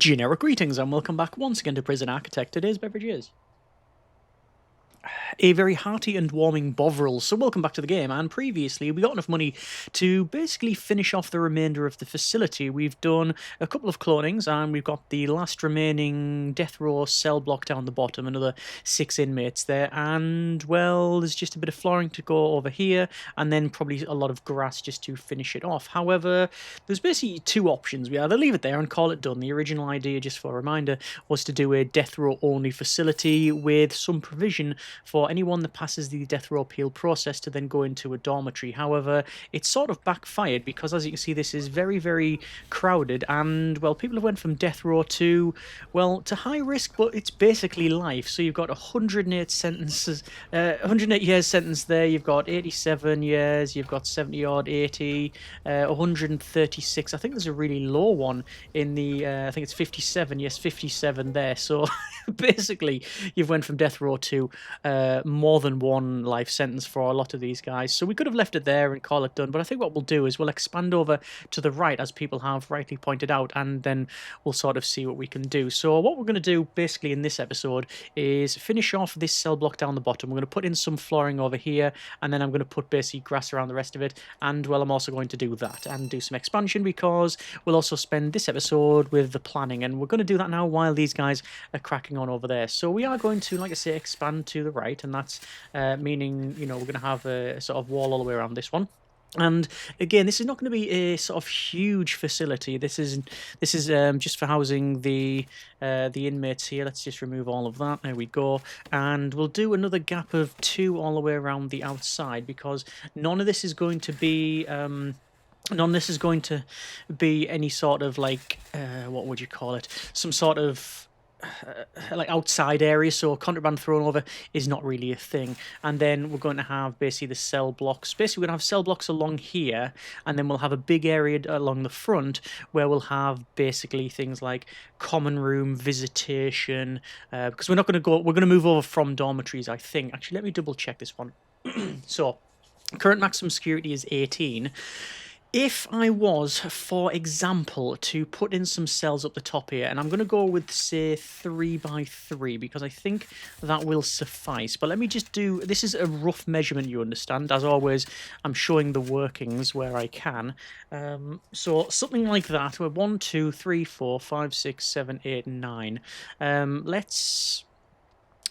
Generic greetings and welcome back once again to Prison Architect. Today's beverage is a very hearty and warming Bovril. So welcome back to the game, and previously we got enough money to basically finish off the remainder of the facility. We've done a couple of clonings and we've got the last remaining death row cell block down the bottom, another 6 inmates there, and well, there's just a bit of flooring to go over here and then probably a lot of grass just to finish it off. However, there's basically two options. We either leave it there and call it done. The original idea, just for a reminder, was to do a death row only facility with some provision for anyone that passes the death row appeal process to then go into a dormitory. However, it's sort of backfired because, as you can see, this is very, very crowded, and well, people have went from death row to, well, to high risk, but it's basically life. So you've got 108 sentences, 108 years sentence there. You've got 87 years. You've got 70 odd, 80, 136. I think there's a really low one in the. I think it's 57. Yes, 57 there. So basically, you've went from death row to more than one life sentence for a lot of these guys. So we could have left it there and call it done, but I think what we'll do is we'll expand over to the right, as people have rightly pointed out, and then we'll sort of see what we can do. So what we're going to do basically in this episode is finish off this cell block down the bottom. We're going to put in some flooring over here, and then I'm going to put basically grass around the rest of it, and well, I'm also going to do that and do some expansion because we'll also spend this episode with the planning, and we're going to do that now while these guys are cracking on over there. So we are going to, like I say, expand to the right, and that's meaning, you know, we're going to have a sort of wall all the way around this one. And again, this is not going to be a sort of huge facility. This is just for housing the inmates here. Let's just remove all of that. There we go. And we'll do another gap of 2 all the way around the outside, because none of this is going to be none of this is going to be any sort of like what would you call it? Some sort of like outside area, so contraband thrown over is not really a thing. And then we're going to have basically the cell blocks. Basically, we're going to have cell blocks along here, and then we'll have a big area along the front where we'll have basically things like common room, visitation, because we're not going to go, we're going to move over from dormitories, I think. Actually, let me double check this one. So current maximum security is 18. If I was, for example, to put in some cells up the top here, and I'm going to go with, say, 3 by 3, because I think that will suffice. But let me just do, this is a rough measurement, you understand. As always, I'm showing the workings where I can. So something like that, we're 1, 2, 3, 4, 5, 6, 7, 8, 9.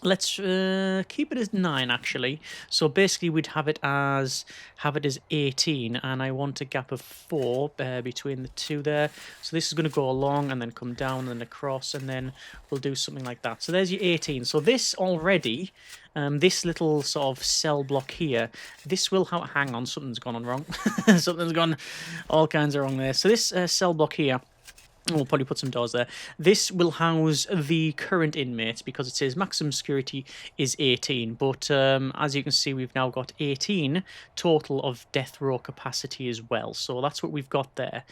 Let's keep it as 9, actually. So basically we'd have it as 18, and I want a gap of 4 between the two there. So this is going to go along and then come down and then across, and then we'll do something like that. So there's your 18. So this already, this little sort of cell block here, this will hang on, something's gone on wrong. Something's gone all kinds of wrong there. So this cell block here, we'll probably put some doors there. This will house the current inmates because it says maximum security is 18. But as you can see, we've now got 18 total of death row capacity as well. So that's what we've got there.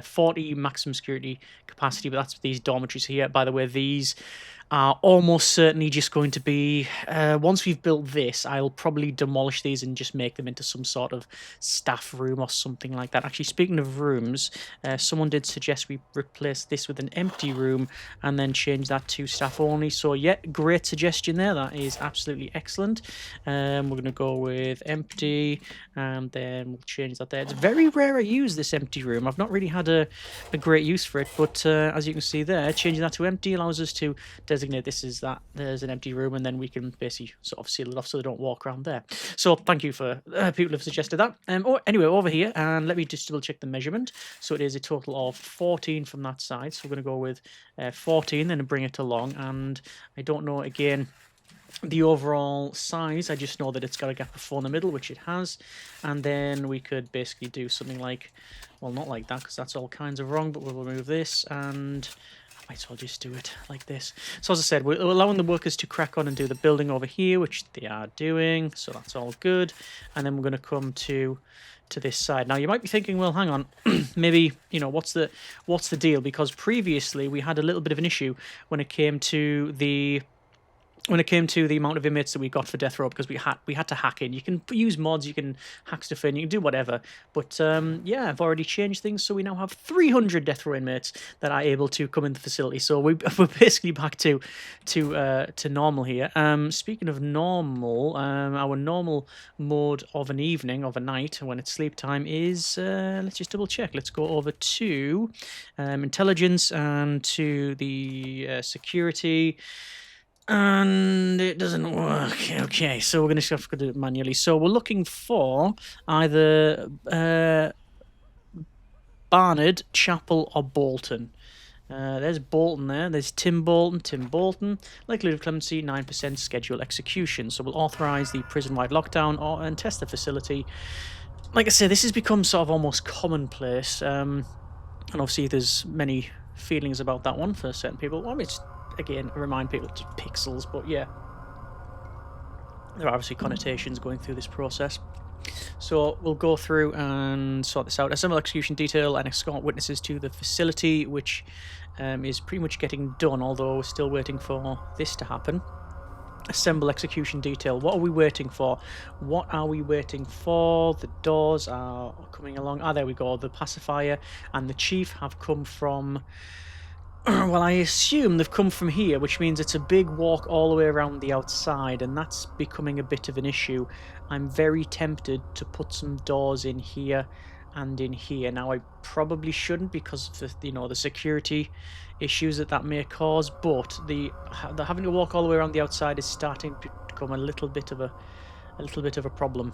40 maximum security capacity, but that's these dormitories here. By the way, these are almost certainly just going to be, once we've built this, I'll probably demolish these and just make them into some sort of staff room or something like that. Actually, speaking of rooms, someone did suggest we replace this with an empty room and then change that to staff only. So yeah, great suggestion there. That is absolutely excellent. We're going to go with empty, and then we'll change that there. It's very rare I use this empty room. I've not really had a great use for it, but as you can see there, changing that to empty allows us to designate this is that there's an empty room, and then we can basically sort of seal it off so they don't walk around there. So thank you for people who have suggested that. Anyway, over here, and let me just double check the measurement. So it is a total of 14 from that side. So we're going to go with 14, then bring it along. And I don't know, again, the overall size. I just know that it's got a gap of 4 in the middle, which it has. And then we could basically do something like, well, not like that, because that's all kinds of wrong, but we'll remove this, and I might as well just do it like this. So as I said, we're allowing the workers to crack on and do the building over here, which they are doing, so that's all good. And then we're going to come to this side. Now you might be thinking, well, hang on, maybe, you know, what's the deal? Because previously we had a little bit of an issue when it came to the when it came to the amount of inmates that we got for death row, because we had to hack in. You can use mods, you can hack stuff in, you can do whatever. But yeah, I've already changed things, so we now have 300 death row inmates that are able to come in the facility. So we're basically back to normal here. Speaking of normal, our normal mode of an evening, of a night, when it's sleep time is let's just double check. Let's go over to intelligence and to the security. And it doesn't work. Okay, so we're going to have to do it manually. So we're looking for either Barnard, Chapel, or Bolton. There's Bolton there. There's Tim Bolton. Likelihood of clemency, 9%. Schedule execution. So we'll authorise the prison-wide lockdown and test the facility. Like I say, this has become sort of almost commonplace. And obviously there's many feelings about that one for certain people. I mean, it's, again, remind people to pixels, but yeah, there are obviously connotations going through this process. So we'll go through and sort this out. Assemble execution detail and escort witnesses to the facility, which is pretty much getting done, although we're still waiting for this to happen. Assemble execution detail. What are we waiting for? What are we waiting for? The doors are coming along. Ah, there we go. The pacifier and the chief have come from... Well, I assume they've come from here, which means it's a big walk all the way around the outside, and that's becoming a bit of an issue. I'm very tempted to put some doors in here and in here. Now, I probably shouldn't because of the, the security issues that may cause, but the having to walk all the way around the outside is starting to become a little bit of a problem.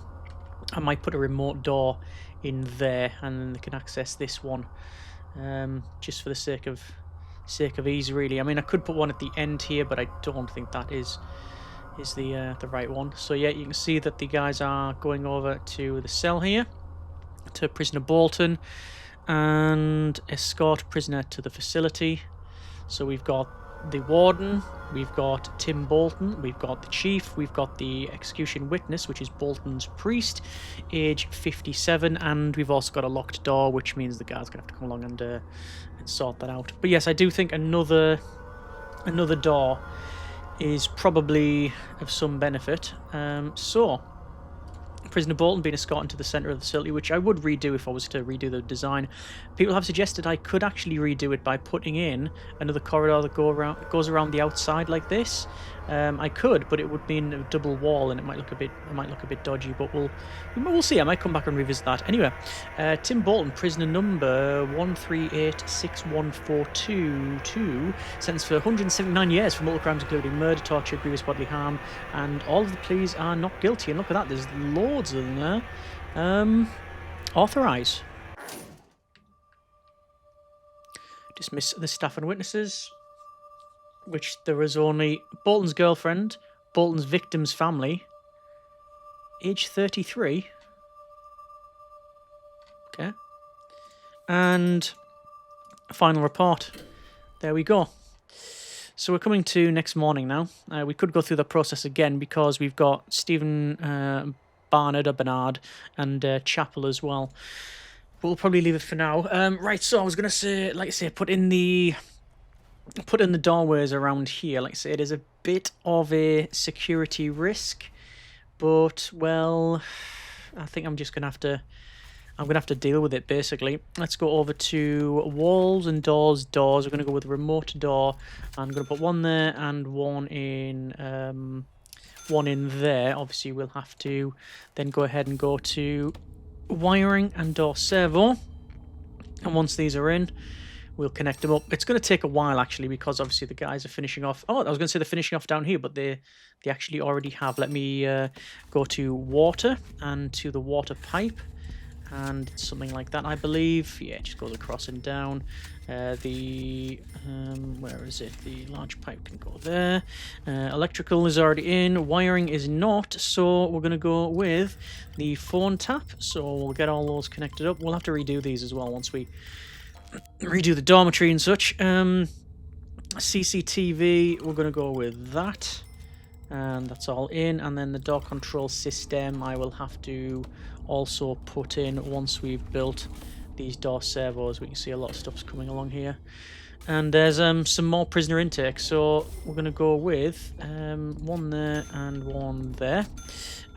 I might put a remote door in there, and then they can access this one, just for the sake of ease, really. I mean, I could put one at the end here, but I don't think that is the right one. So yeah, you can see that the guys are going over to the cell here, to prisoner Bolton, and escort prisoner to the facility. So we've got the warden, we've got Tim Bolton, we've got the chief, we've got the execution witness, which is Bolton's priest, age 57, and we've also got a locked door, which means the guard's gonna have to come along and sort that out. But yes, I do think another door is probably of some benefit. So prisoner Bolton being escorted to the centre of the facility, which I would redo if I was to redo the design. People have suggested I could actually redo it by putting in another corridor that goes around the outside like this. I could, but it would mean a double wall, and it might look a bit dodgy. But we'll see. I might come back and revisit that. Anyway, Tim Bolton, prisoner number 1386142, sentenced for 179 years for multiple crimes including murder, torture, grievous bodily harm, and all of the pleas are not guilty. And look at that, there's loads of them there. Authorise. Dismiss the staff and witnesses. Which there is only Bolton's girlfriend, Bolton's victim's family, age 33. Okay. And final report. There we go. So we're coming to next morning now. We could go through the process again because we've got Stephen Bernard and Chapel as well. But we'll probably leave it for now. Right, so I was going to say, like I say, put in the doorways around here. Like I say, it is a bit of a security risk, but well, I think I'm just gonna have to deal with it basically. Let's go over to walls and doors. We're gonna go with a remote door. I'm gonna put one there and one in there. Obviously, we'll have to then go ahead and go to wiring and door servo, and once these are in, we'll connect them up. It's going to take a while, actually, because obviously the guys are finishing off. Oh, I was going to say they're finishing off down here, but they actually already have. Let me go to water and to the water pipe. And it's something like that, I believe. Yeah, it just goes across and down. Where is it? The large pipe can go there. Electrical is already in. Wiring is not. So we're going to go with the phone tap. So we'll get all those connected up. We'll have to redo these as well once we redo the dormitory and such. CCTV, we're going to go with that, and that's all in. And then the door control system I will have to also put in once we've built these door servos. We can see a lot of stuff's coming along here. And there's some more prisoner intake, so we're going to go with one there and one there.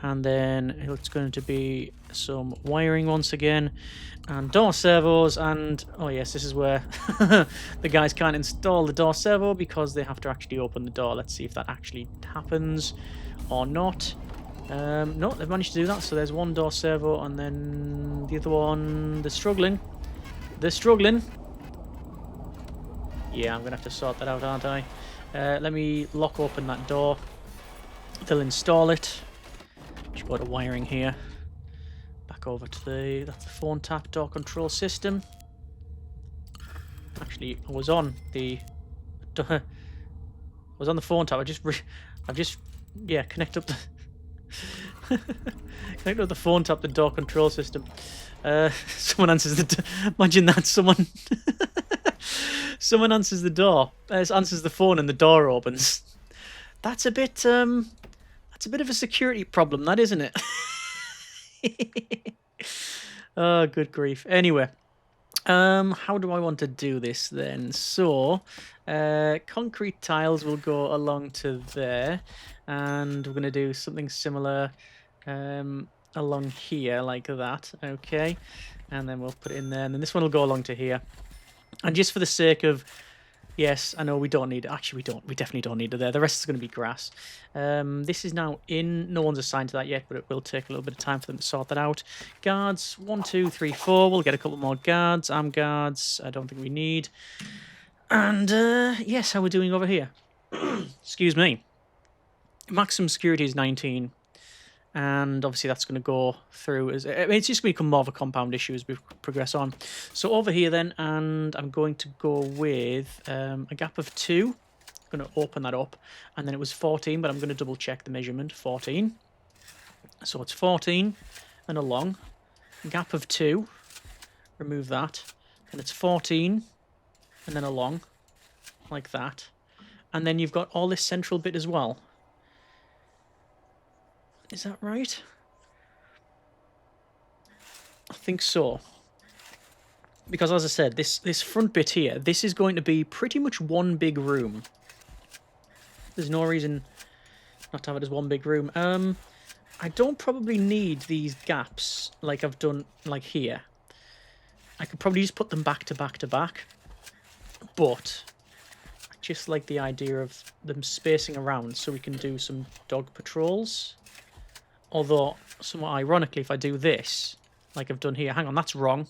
And then it's going to be some wiring once again, and door servos, and oh yes, this is where the guys can't install the door servo because they have to actually open the door. Let's see if that actually happens or not. No, they've managed to do that, so there's one door servo, and then the other one, they're struggling. They're struggling. Yeah, I'm going to have to sort that out, aren't I? Let me lock open that door. They'll install it. Just go to wiring here. Back over to that's the phone tap door control system. Actually, I was on the phone tap. I've just yeah, connect up the connect up the phone tap, the door control system. Someone answers the imagine that someone someone answers the door, answers the phone, and the door opens. That's a bit of a security problem, that, isn't it? Oh, good grief. Anyway, how do I want to do this then? So, concrete tiles will go along to there, and we're going to do something similar along here, like that. Okay, and then we'll put it in there, and then this one will go along to here. And just for the sake of, yes, I know we don't need it. Actually, we don't. We definitely don't need it there. The rest is going to be grass. This is now in. No one's assigned to that yet, but it will take a little bit of time for them to sort that out. Guards, 1, 2, 3, 4. We'll get a couple more guards. Armed guards, I don't think we need. And, yes, how we're doing over here. Excuse me. Maximum security is 19. And obviously that's going to go through as it's just going to become more of a compound issue as we progress on. So over here then, and I'm going to go with a gap of 2. I'm going to open that up, and then it was 14, but I'm going to double check the measurement. 14. So it's 14 and along. Gap of 2. Remove that, and it's 14 and then along, like that. And then you've got all this central bit as well. Is that right? I think so. Because as I said, this front bit here, this is going to be pretty much one big room. There's no reason not to have it as one big room. I don't probably need these gaps like I've done like here. I could probably just put them back to back to back. But I just like the idea of them spacing around so we can do some dog patrols. Although, somewhat ironically, if I do this, like I've done here... Hang on, that's wrong.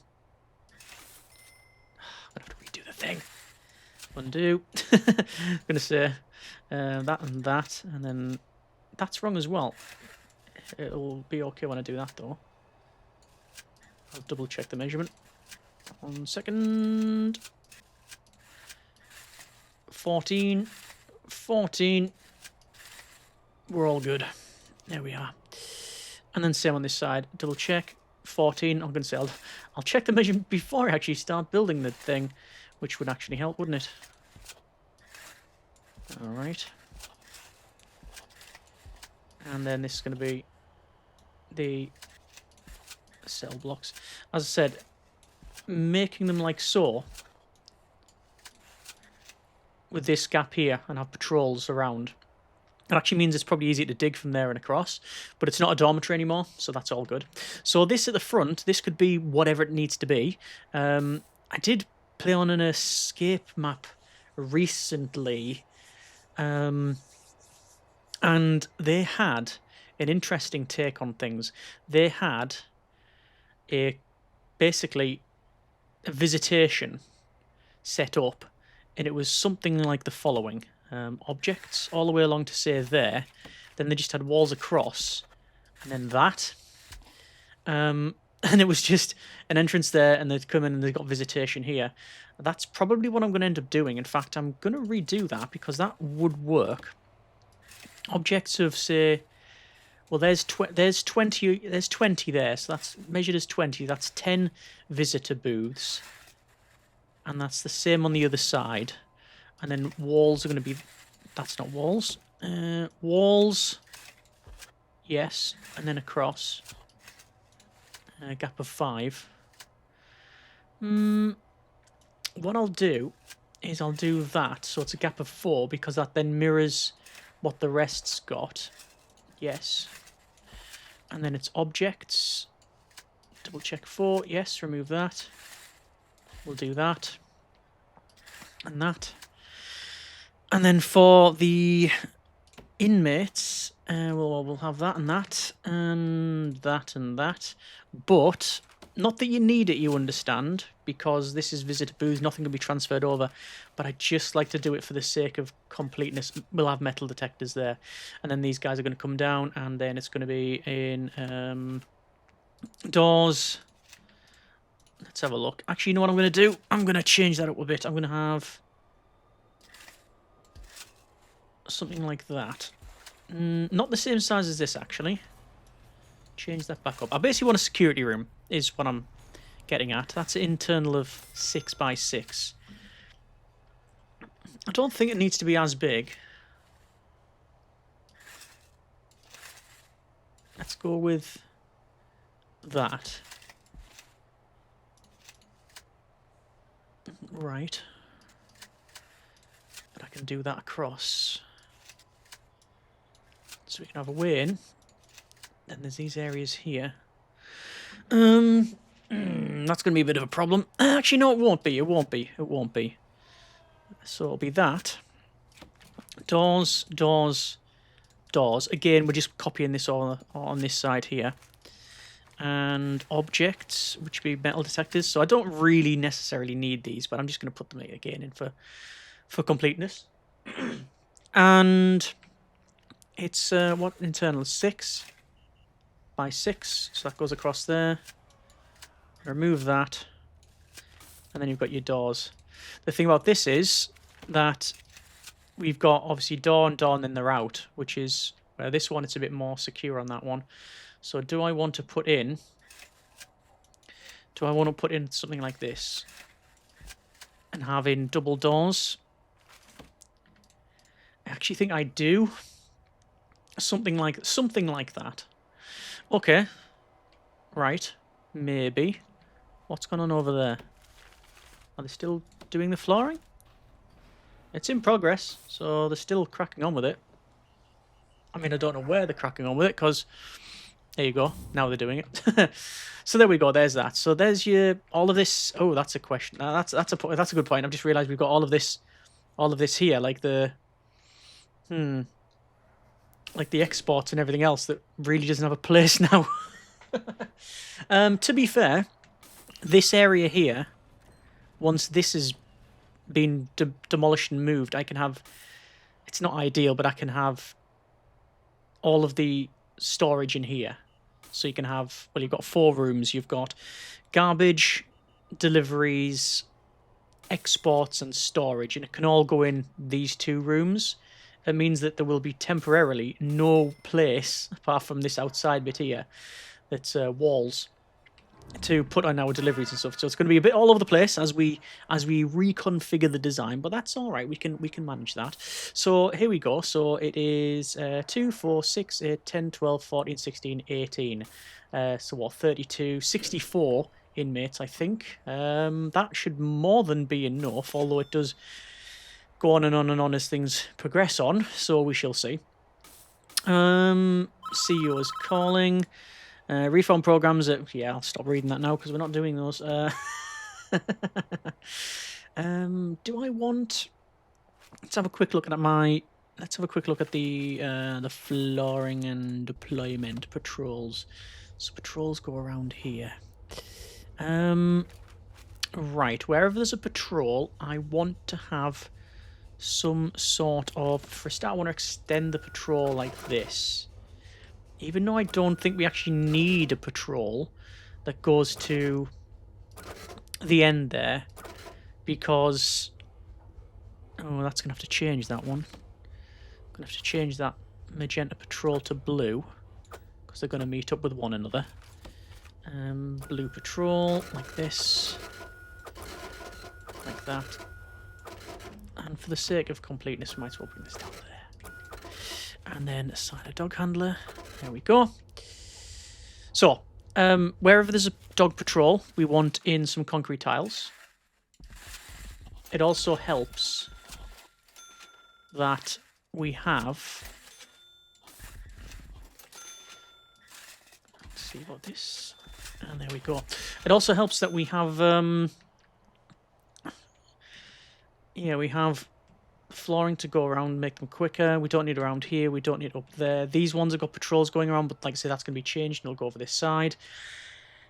I'm going to have to redo the thing. Undo. I'm going to say that and that, and then that's wrong as well. It'll be okay when I do that, though. I'll double check the measurement. 1 second. 14. 14. We're all good. There we are. And then same on this side. Double check. 14. I'm going to say I'll check the measurement before I actually start building the thing, which would actually help, wouldn't it? All right. And then this is going to be the cell blocks. As I said, making them like so, with this gap here, and have patrols around. It actually means it's probably easy to dig from there and across, but it's not a dormitory anymore, so that's all good. So this at the front, this could be whatever it needs to be. I did play on an escape map recently, and they had an interesting take on things. They had basically a visitation set up, and it was something like the following. Objects all the way along to say there, then they just had walls across, and then that, and it was just an entrance there, and they'd come in and they've got visitation here. That's probably what I'm going to end up doing. In fact, I'm going to redo that because that would work. Objects of, say, well, there's 20 there, so that's measured as 20. That's 10 visitor booths, and that's the same on the other side. And then walls are going to be... That's not walls. Walls. Yes. And then across. A gap of 5. What I'll do is I'll do that. So it's a gap of 4 because that then mirrors what the rest's got. Yes. And then it's objects. Double check 4. Yes, remove that. We'll do that. And that. And then for the inmates, we'll have that and that, and that and that. But, not that you need it, you understand, because this is visitor booths, nothing can be transferred over. But I just like to do it for the sake of completeness. We'll have metal detectors there. And then these guys are going to come down, and then it's going to be in doors. Let's have a look. Actually, you know what I'm going to do? I'm going to change that up a bit. I'm going to have something like that. Not the same size as this, actually. Change that back up. I basically want a security room, is what I'm getting at. That's an internal of 6 by 6. I don't think it needs to be as big. Let's go with that. Right. But I can do that across. So we can have a way in. Then there's these areas here. That's going to be a bit of a problem. Actually, no, it won't be. It won't be. It won't be. So it'll be that. Doors, doors, doors. Again, we're just copying this on this side here. And objects, which would be metal detectors. So I don't really necessarily need these, but I'm just going to put them again in for completeness. And it's what internal 6 by 6, so that goes across there. Remove that, and then you've got your doors. The thing about this is that we've got obviously door and door, and then they're out, which is where this one it's a bit more secure on that one. So do I want to put in? Do I want to put in something like this and have in double doors? I actually think I do. Something like that. Okay. Right. Maybe. What's going on over there? Are they still doing the flooring? It's in progress, so they're still cracking on with it. I mean, I don't know where they're cracking on with it, because there you go. Now they're doing it. So there we go. There's that. So there's your all of this. Oh, that's a question. That's a good point. I've just realised we've got all of this here, like the like the exports and everything else that really doesn't have a place now. To be fair, this area here, once this has been demolished and moved, I can have, it's not ideal, but I can have all of the storage in here. So you can have, well, you've got 4 rooms. You've got garbage, deliveries, exports, and storage, and it can all go in these 2 rooms. It means that there will be temporarily no place, apart from this outside bit here, that's walls, to put on our deliveries and stuff. So it's going to be a bit all over the place as we reconfigure the design, but that's all right. We can manage that. So here we go. So it is 2, 4, 6, 8, 10, 12, 14, 16, 18. So what, 32, 64 inmates, I think. That should more than be enough, although it does go on and on and on as things progress on, so we shall see. CEO is calling. Reform programs. Yeah, I'll stop reading that now because we're not doing those. Do I want? Let's have a quick look at my. Let's have a quick look at the flooring and deployment patrols. So patrols go around here. Right, wherever there's a patrol, I want to have some sort of. For a start, I want to extend the patrol like this. Even though I don't think we actually need a patrol that goes to the end there, because oh, that's gonna have to change that one. I'm gonna have to change that magenta patrol to blue because they're gonna meet up with one another. Blue patrol like this, like that, and for the sake of completeness, we might as well bring this down there. And then assign a dog handler. There we go. So, wherever there's a dog patrol, we want in some concrete tiles. it also helps that we have... Let's see what this... And there we go. It also helps that we have... yeah, we have flooring to go around, make them quicker. We don't need around here. We don't need up there. These ones have got patrols going around, but like I say, that's going to be changed, and it'll go over this side.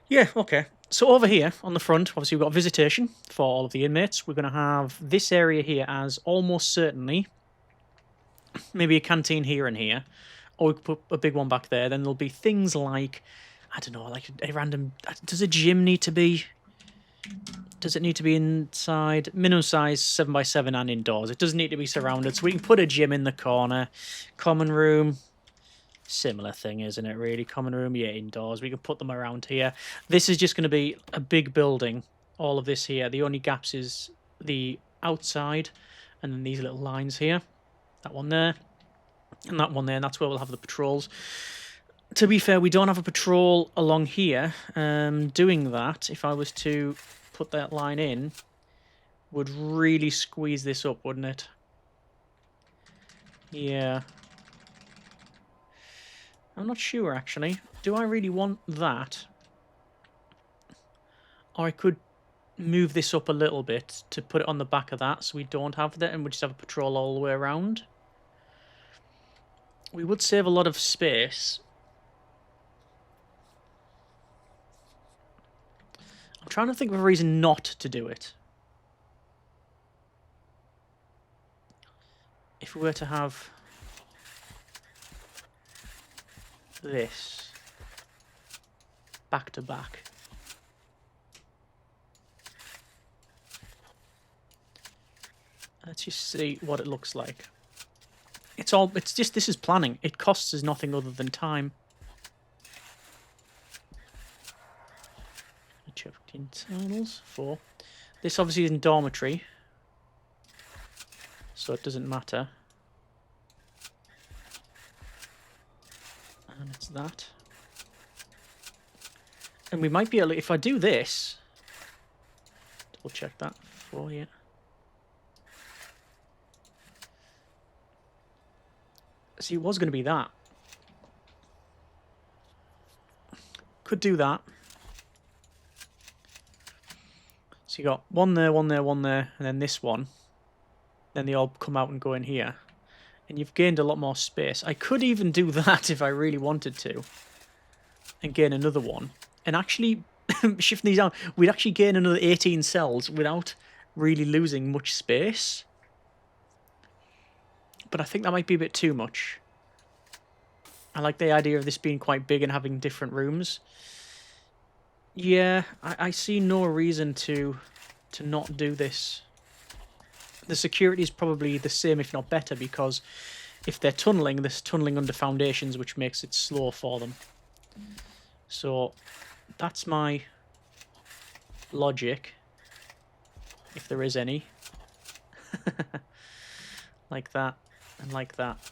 Yeah, okay. So over here on the front, obviously we've got visitation for all of the inmates. We're going to have this area here as almost certainly maybe a canteen here and here, or we could put a big one back there. Then there'll be things like, I don't know, like a random... Does a gym need to be... Does it need to be inside? Minimum size 7x7 and indoors. It doesn't need to be surrounded, so we can put a gym in the corner. Common room, similar thing, isn't it, really? Common room, yeah, indoors. We can put them around here. This is just going to be a big building, all of this here. The only gaps is the outside, and then these little lines here. That one there, and that one there, and that's where we'll have the patrols. To be fair, we don't have a patrol along here. Doing that, if I was to put that line in, would really squeeze this up, wouldn't it? Yeah. I'm not sure, actually. Do I really want that? Or I could move this up a little bit to put it on the back of that, so we don't have that, and we just have a patrol all the way around. We would save a lot of space. I'm trying to think of a reason not to do it. If we were to have this back to back. Let's just see what it looks like. It's just, this is planning. It costs us nothing other than time. Check internals for this. Obviously isn't dormitory, so it doesn't matter. And it's that. And we might be able to, if I do this, double check that for you. See, it was going to be that. Could do that. So you got one there, one there, one there, and then this one. Then they all come out and go in here. And you've gained a lot more space. I could even do that if I really wanted to. And gain another one. And actually, shifting these out, we'd actually gain another 18 cells without really losing much space. But I think that might be a bit too much. I like the idea of this being quite big and having different rooms. Yeah, I see no reason to not do this. The security is probably the same, if not better, because if they're tunneling, there's tunneling under foundations, which makes it slow for them. So that's my logic, if there is any. Like that and like that.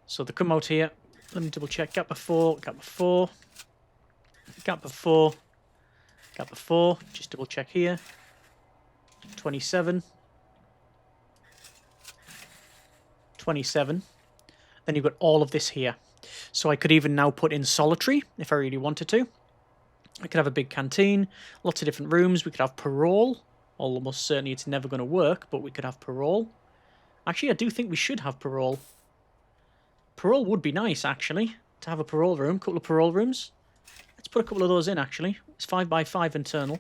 So they come out here. Let me double check. Gap before, gap before, gap before, gap before. Just double check here. 27. 27. Then you've got all of this here. So I could even now put in solitary if I really wanted to. I could have a big canteen, lots of different rooms. We could have parole. Almost certainly it's never going to work, but we could have parole. Actually, I do think we should have parole. Parole would be nice, actually, to have a parole room, a couple of parole rooms. Let's put a couple of those in, actually. It's 5x5 internal.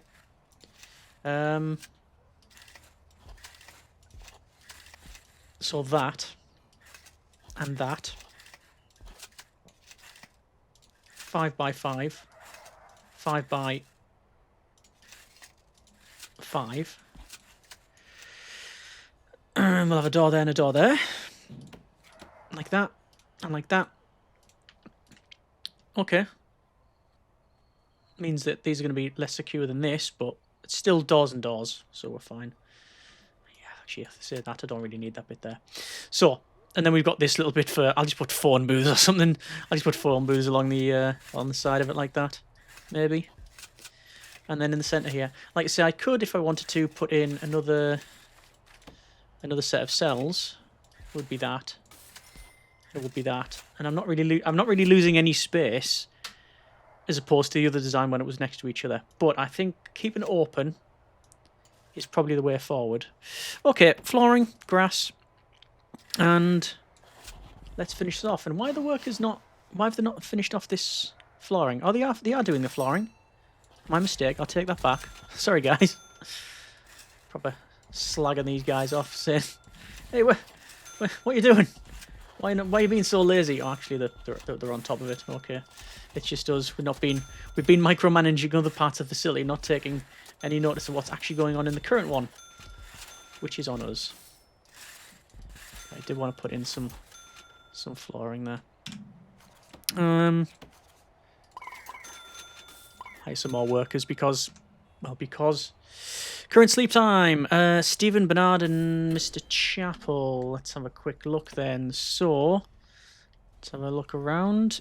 So that and that. 5x5. 5x5. And we'll have a door there and a door there. Like that. And like that. Okay. Means that these are going to be less secure than this, but it's still doors and doors, so we're fine. Yeah, actually, I have to say that. I don't really need that bit there. So, and then we've got this little bit for... I'll just put phone booths or something. I'll just put phone booths along the on the side of it like that. Maybe. And then in the center here, like I say, I could, if I wanted to, put in another set of cells. It would be that. It would be that. And I'm not really losing any space as opposed to the other design when it was next to each other. But I think keeping it open is probably the way forward. Okay, flooring, grass, and let's finish this off. And why the workers not? Why have they not finished off this flooring? Oh, they are doing the flooring. My mistake. I'll take that back. Sorry, guys. Proper slagging these guys off, saying, "Hey, what are you doing? Why are you being so lazy?" Oh, actually, they're on top of it. Okay, it's just us. We've been micromanaging other parts of the facility, not taking any notice of what's actually going on in the current one, which is on us. I did want to put in some flooring there. Hire some more workers because current sleep time. Stephen, Bernard, and Mr. Chappell. Let's have a quick look then. So, let's have a look around.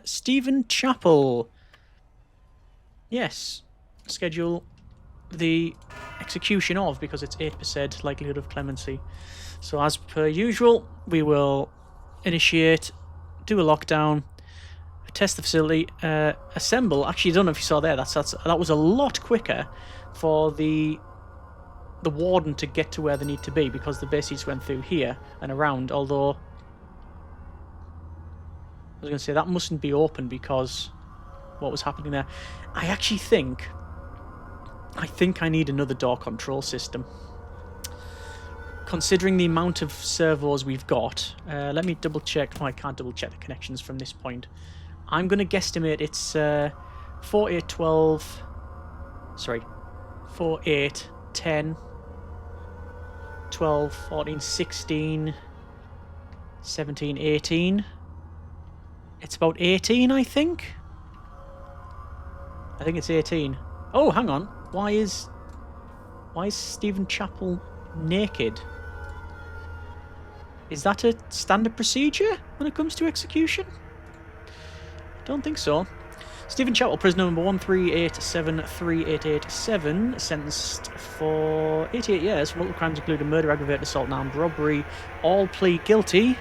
Stephen Chappell. Yes. Schedule the execution of, because it's 8% likelihood of clemency. So as per usual, we will initiate, do a lockdown, test the facility, assemble. Actually, I don't know if you saw there. That was a lot quicker for the warden to get to where they need to be, because the bases went through here and around. Although I was going to say that mustn't be open because what was happening there. I actually think I need another door control system. Considering the amount of servos we've got, let me double check. Oh, I can't double check the connections from this point. I'm going to guesstimate it's 4, 8, 12. Sorry, 4, 8, 10, 12, 14, 16, 17, 18. It's about 18, I think. I think it's 18. Oh, hang on. Why is Stephen Chappell naked? Is that a standard procedure when it comes to execution? Don't think so. Stephen Chappell, prisoner number 138738887, sentenced for 88 years for multiple crimes including murder, aggravated assault, and armed robbery. All plead guilty.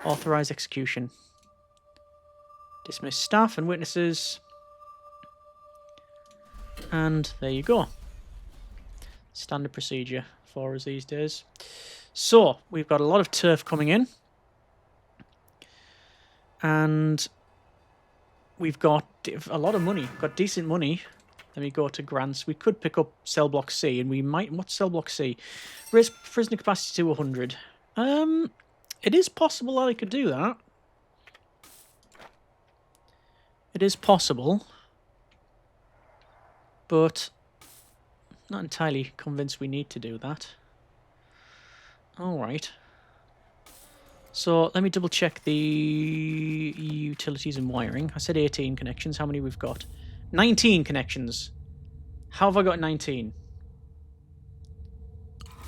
Authorised execution. Dismiss staff and witnesses. And there you go. Standard procedure for us these days. So, we've got a lot of turf coming in. And we've got a lot of money. We've got decent money. Let me go to grants. We could pick up cell block C, and we might... What's cell block C? Raise prisoner capacity to 100. It is possible that I could do that. It is possible. But not entirely convinced we need to do that. Alright. So let me double check the utilities and wiring. I said 18 connections. How many we've got? 19 connections. How have I got 19?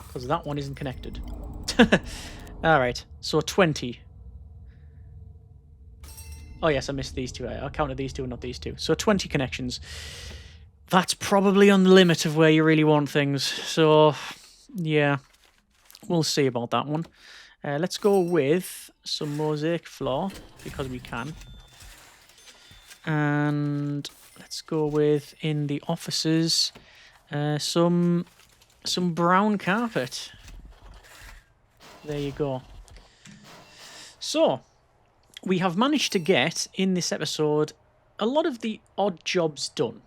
Because that one isn't connected. Alright, so 20. Oh yes, I missed these two. I counted these two and not these two. So 20 connections. That's probably on the limit of where you really want things. So, yeah. We'll see about that one. Let's go with some mosaic floor, because we can. And let's go with, in the offices, some brown carpet. There you go. So, we have managed to get, in this episode, a lot of the odd jobs done.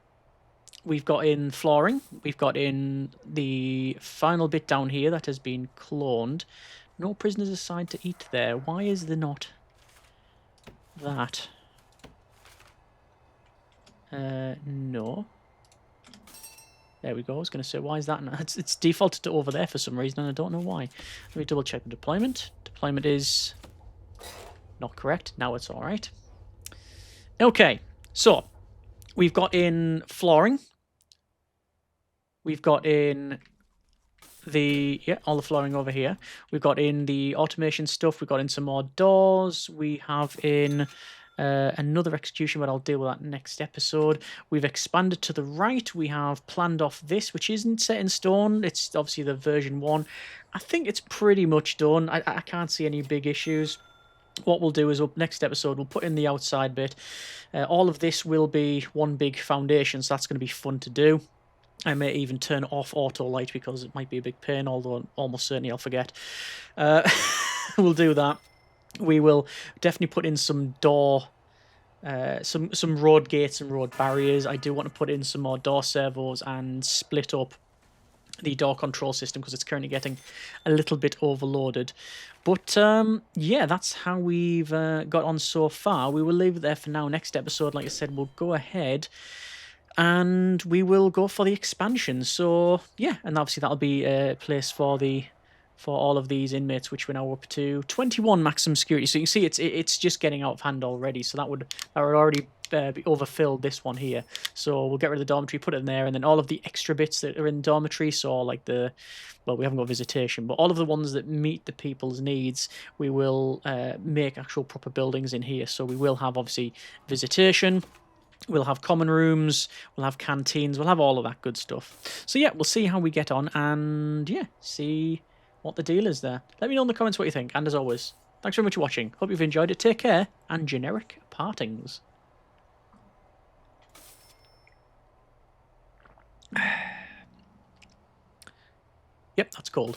We've got in flooring. We've got in the final bit down here that has been cloned. No prisoners assigned to eat there. Why is there not that? No. There we go. I was going to say, why is that? It's defaulted to over there for some reason, and I don't know why. Let me double check the deployment. Deployment is not correct. Now it's all right. Okay, so we've got in flooring. We've got in the, all the flooring over here. We've got in the automation stuff. We've got in some more doors. We have in another execution, but I'll deal with that next episode. We've expanded to the right. We have planned off this, which isn't set in stone. It's obviously the version 1. I think it's pretty much done. I can't see any big issues. What we'll do is next episode, we'll put in the outside bit. All of this will be one big foundation, so that's going to be fun to do. I may even turn off auto light because it might be a big pain, although almost certainly I'll forget. We'll do that. We will definitely put in some door, some road gates and road barriers. I do want to put in some more door servos and split up the door control system because it's currently getting a little bit overloaded. But yeah, that's how we've got on so far. We will leave it there for now. Next episode, like I said, we'll go ahead and we will go for the expansion. So yeah, and obviously that'll be a place for all of these inmates, which we're now up to 21 maximum security. So you can see it's just getting out of hand already. So that would already be overfilled, this one here. So we'll get rid of the dormitory, put it in there, and then all of the extra bits that are in the dormitory, so like well, we haven't got visitation, but all of the ones that meet the people's needs, we will make actual proper buildings in here. So we will have, obviously, visitation, we'll have common rooms, we'll have canteens, we'll have all of that good stuff. So yeah, we'll see how we get on, and yeah, see what the deal is there. Let me know in the comments what you think, and as always, thanks very much for watching. Hope you've enjoyed it. Take care, and generic partings. Yep, that's cold.